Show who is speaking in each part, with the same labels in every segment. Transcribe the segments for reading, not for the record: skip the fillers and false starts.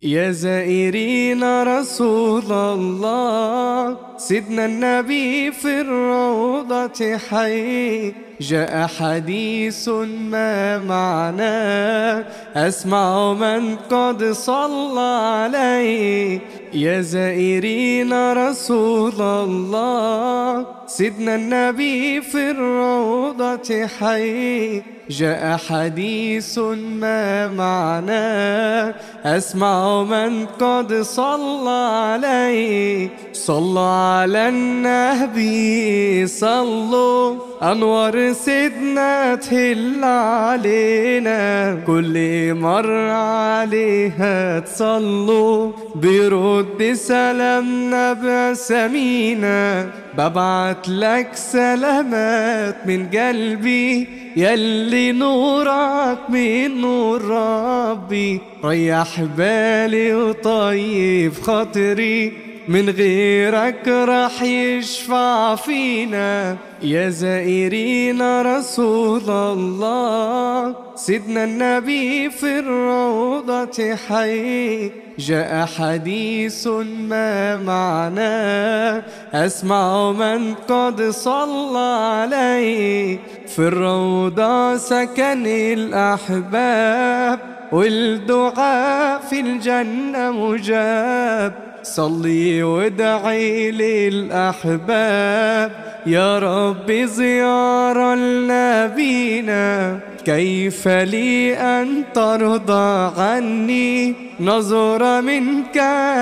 Speaker 1: يا زائرين رسول الله، سيدنا النبي في الروضة حي. جاء حديث ما معناه، أسمع من قد صلى عليه. يا زائرين رسول الله، سيدنا النبي في الروضة حي. جاء حديث ما معناه، أسمع من قد صلى عليه. صلوا على النبي صلوا، أنوار سيدنا تهل علينا. كل مرة عليها تصلوا، بيرد سلامنا بسمينا. ببعت لك سلامات من قلبي، يلي نورك من نور ربي. ريح بالي وطيب خاطري، من غيرك راح يشفع فينا. يا زائرين رسول الله، سيدنا النبي في الروضة حي. جاء حديث ما معناه، أسمع من قد صلى عليه. في الروضة سكن الأحباب، والدعاء في الجنة مجاب. صلي وادعي للأحباب، يا رب زيارة لنبينا. كيف لي أن ترضى عني، نظرة منك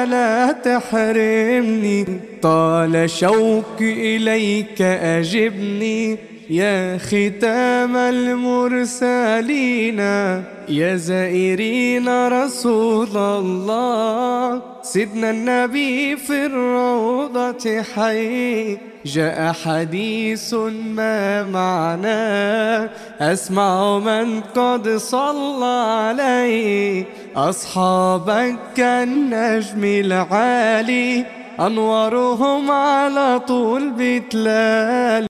Speaker 1: لا تحرمني. طال شوقي إليك أجبني، يا ختام المرسلين. يا زائرين رسول الله، سيدنا النبي في الروضة حي. جاء حديث ما معناه، أسمع من قد صلى عليه. أصحابك كالنجم العالي، أنوارهم على طول بتلال.